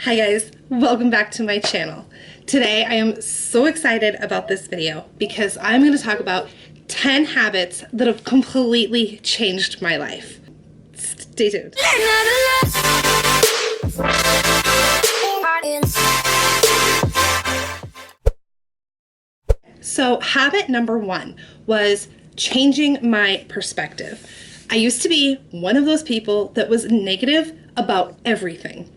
Hi guys, welcome back to my channel. Today I am so excited about this video because I'm going to talk about 10 habits that have completely changed my life. Stay tuned. So habit number 1 was changing my perspective. I used to be one of those people that was negative about everything.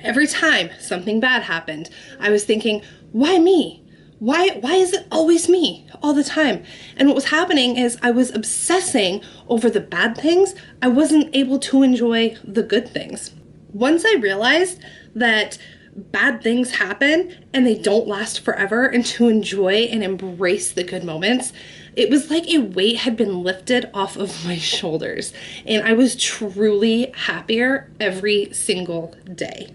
Every time something bad happened, I was thinking, why me? Why is it always me all the time? And what was happening is I was obsessing over the bad things. I wasn't able to enjoy the good things. Once I realized that bad things happen and they don't last forever, and to enjoy and embrace the good moments, it was like a weight had been lifted off of my shoulders, and I was truly happier every single day.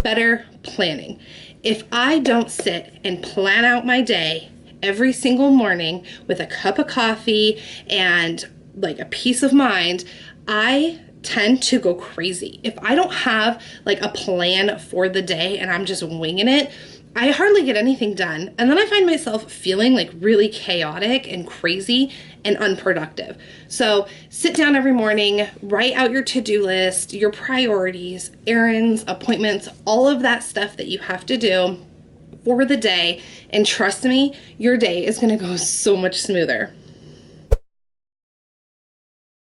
Better planning. If I don't sit and plan out my day every single morning with a cup of coffee and like a peace of mind, I tend to go crazy. If I don't have like a plan for the day and I'm just winging it, I hardly get anything done. And then I find myself feeling like really chaotic and crazy and unproductive. So sit down every morning, write out your to-do list, your priorities, errands, appointments, all of that stuff that you have to do for the day. And trust me, your day is going to go so much smoother.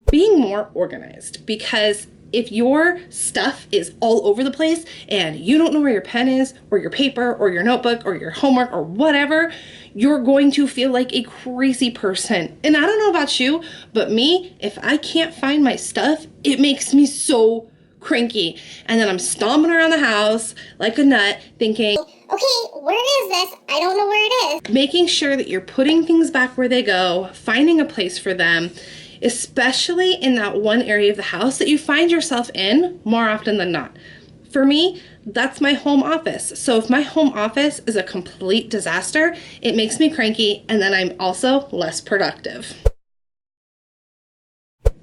Being more organized, because if your stuff is all over the place and you don't know where your pen is or your paper or your notebook or your homework or whatever, you're going to feel like a crazy person. And I don't know about you, but me, if I can't find my stuff, it makes me so cranky. And then I'm stomping around the house like a nut thinking, okay, where is this? I don't know where it is. Making sure that you're putting things back where they go, finding a place for them, especially in that one area of the house that you find yourself in more often than not. For me, that's my home office. So if my home office is a complete disaster, it makes me cranky, and then I'm also less productive.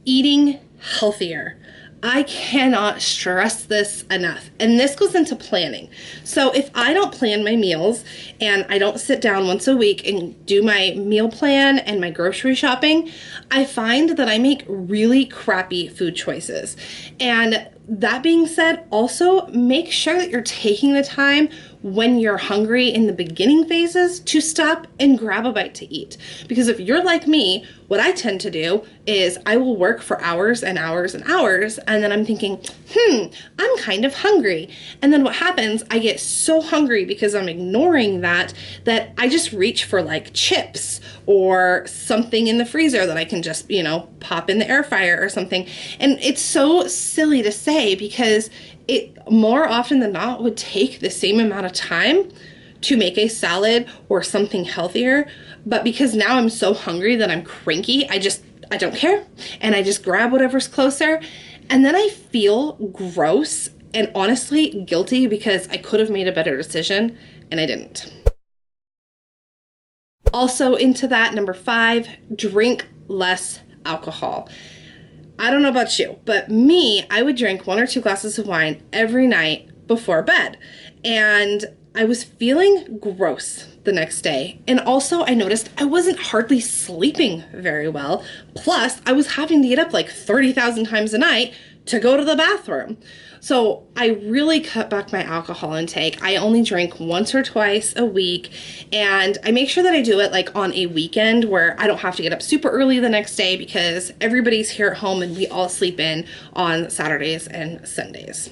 Eating healthier. I cannot stress this enough. And this goes into planning. So if I don't plan my meals and I don't sit down once a week and do my meal plan and my grocery shopping, I find that I make really crappy food choices. And that being said, also make sure that you're taking the time when you're hungry in the beginning phases to stop and grab a bite to eat. Because if you're like me, what I tend to do is I will work for hours and hours and hours, and then I'm thinking, I'm kind of hungry. And then what happens, I get so hungry because I'm ignoring that I just reach for like chips or something in the freezer that I can just, pop in the air fryer or something. And it's so silly to say because it more often than not would take the same amount of time to make a salad or something healthier. But because now I'm so hungry that I'm cranky, I don't care. And I just grab whatever's closer. And then I feel gross and honestly guilty because I could have made a better decision and I didn't. Also into that, number 5, drink less alcohol. I don't know about you, but me, I would drink 1 or 2 glasses of wine every night before bed. And I was feeling gross the next day. And also I noticed I wasn't hardly sleeping very well. Plus I was having to get up like 30,000 times a night to go to the bathroom. So I really cut back my alcohol intake. I only drink once or twice a week, and I make sure that I do it like on a weekend where I don't have to get up super early the next day because everybody's here at home and we all sleep in on Saturdays and Sundays.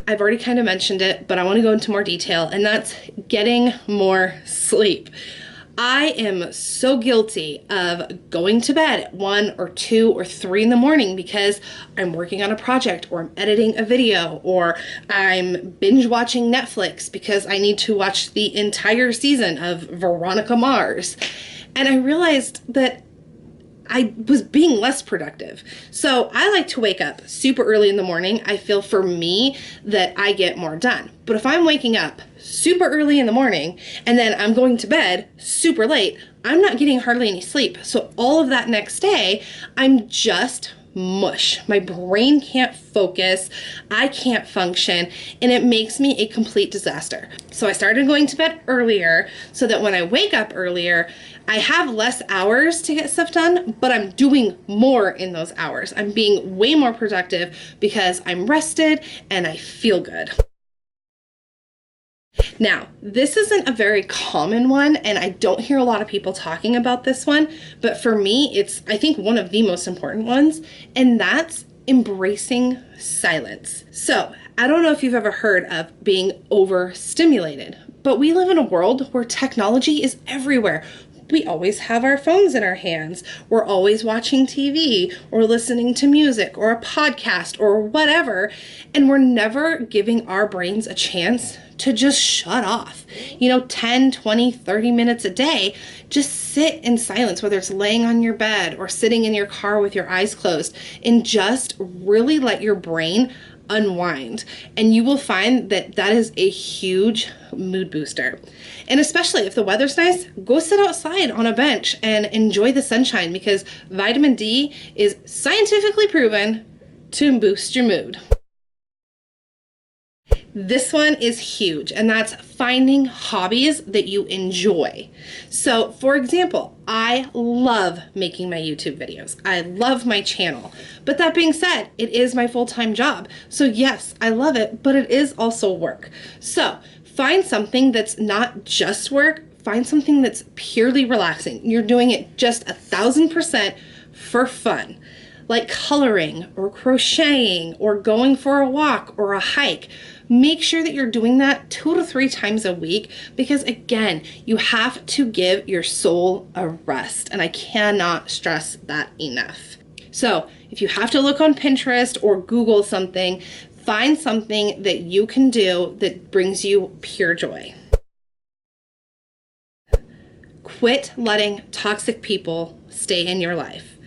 I've already kind of mentioned it, but I want to go into more detail, and that's getting more sleep. I am so guilty of going to bed at 1 or 2 or 3 in the morning because I'm working on a project or I'm editing a video or I'm binge watching Netflix because I need to watch the entire season of Veronica Mars. And I realized that I was being less productive. So I like to wake up super early in the morning. I feel for me that I get more done. But if I'm waking up super early in the morning and then I'm going to bed super late, I'm not getting hardly any sleep. So all of that next day, I'm just mush. My brain can't focus, I can't function, and it makes me a complete disaster. So I started going to bed earlier so that when I wake up earlier, I have less hours to get stuff done, but I'm doing more in those hours. I'm being way more productive because I'm rested and I feel good. Now, this isn't a very common one, and I don't hear a lot of people talking about this one, but for me, it's, I think, one of the most important ones, and that's embracing silence. So, I don't know if you've ever heard of being overstimulated, but we live in a world where technology is everywhere. We always have our phones in our hands. We're always watching TV or listening to music or a podcast or whatever, and we're never giving our brains a chance to just shut off. 10, 20, 30 minutes a day, just sit in silence, whether it's laying on your bed or sitting in your car with your eyes closed, and just really let your brain unwind. And you will find that that is a huge mood booster. And especially if the weather's nice, go sit outside on a bench and enjoy the sunshine, because vitamin D is scientifically proven to boost your mood. This one is huge, and that's finding hobbies that you enjoy. So, for example, I love making my YouTube videos. I love my channel. But that being said, it is my full-time job. So yes, I love it, but it is also work. So, find something that's not just work. Find something that's purely relaxing. You're doing it just 1,000% for fun, like coloring or crocheting or going for a walk or a hike. Make sure that you're doing that 2 to 3 times a week, because again, you have to give your soul a rest, and I cannot stress that enough. So if you have to look on Pinterest or Google something, find something that you can do that brings you pure joy. Quit letting toxic people stay in your life.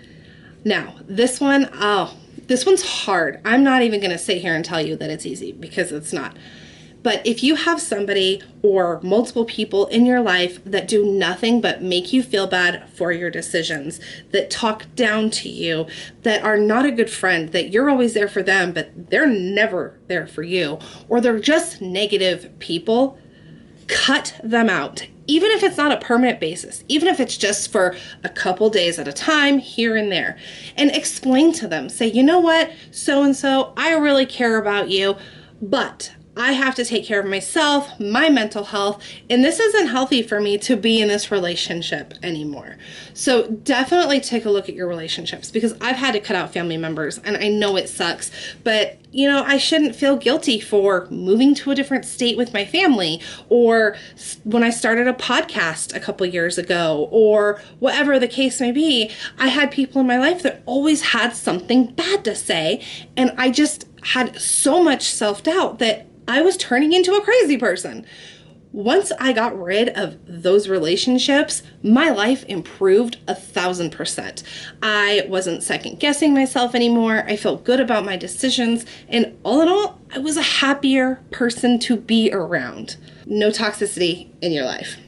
Now, this one's hard. I'm not even going to sit here and tell you that it's easy, because it's not. But if you have somebody or multiple people in your life that do nothing but make you feel bad for your decisions, that talk down to you, that are not a good friend, that you're always there for them, but they're never there for you, or they're just negative people, cut them out. Even if it's not a permanent basis, even if it's just for a couple days at a time, here and there, and explain to them, say, you know what, so-and-so, I really care about you, but I have to take care of myself, my mental health, and this isn't healthy for me to be in this relationship anymore. So definitely take a look at your relationships, because I've had to cut out family members, and I know it sucks, but I shouldn't feel guilty for moving to a different state with my family, or when I started a podcast a couple years ago, or whatever the case may be. I had people in my life that always had something bad to say, and I just had so much self-doubt that I was turning into a crazy person. Once I got rid of those relationships, my life improved 1,000%. I wasn't second guessing myself anymore. I felt good about my decisions. And all in all, I was a happier person to be around. No toxicity in your life.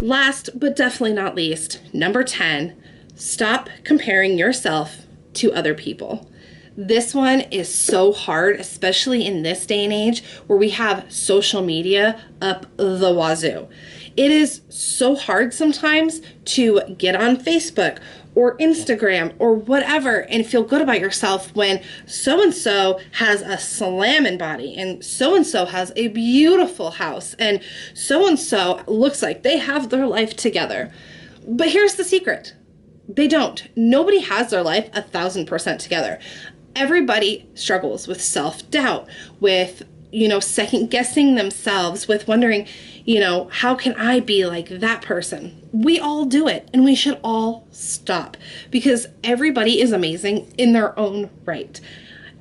Last, but definitely not least, number 10, stop comparing yourself to other people. This one is so hard, especially in this day and age where we have social media up the wazoo. It is so hard sometimes to get on Facebook or Instagram or whatever and feel good about yourself when so-and-so has a slamming body and so-and-so has a beautiful house and so-and-so looks like they have their life together. But here's the secret. They don't. Nobody has their life 1,000% together. Everybody struggles with self-doubt, with, second guessing themselves, with wondering, how can I be like that person? We all do it, and we should all stop, because everybody is amazing in their own right.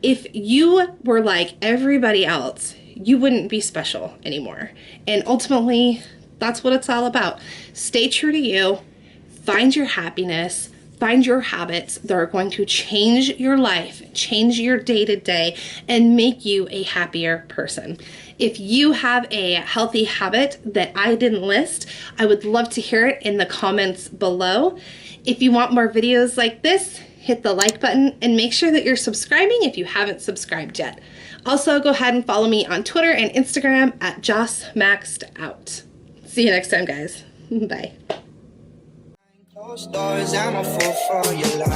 If you were like everybody else, you wouldn't be special anymore. And ultimately, that's what it's all about. Stay true to you, find your happiness, find your habits that are going to change your life, change your day-to-day, and make you a happier person. If you have a healthy habit that I didn't list, I would love to hear it in the comments below. If you want more videos like this, hit the like button, and make sure that you're subscribing if you haven't subscribed yet. Also, go ahead and follow me on Twitter and Instagram at JossMaxedOut. See you next time, guys. Bye. Closed doors, I'm a fool for your love.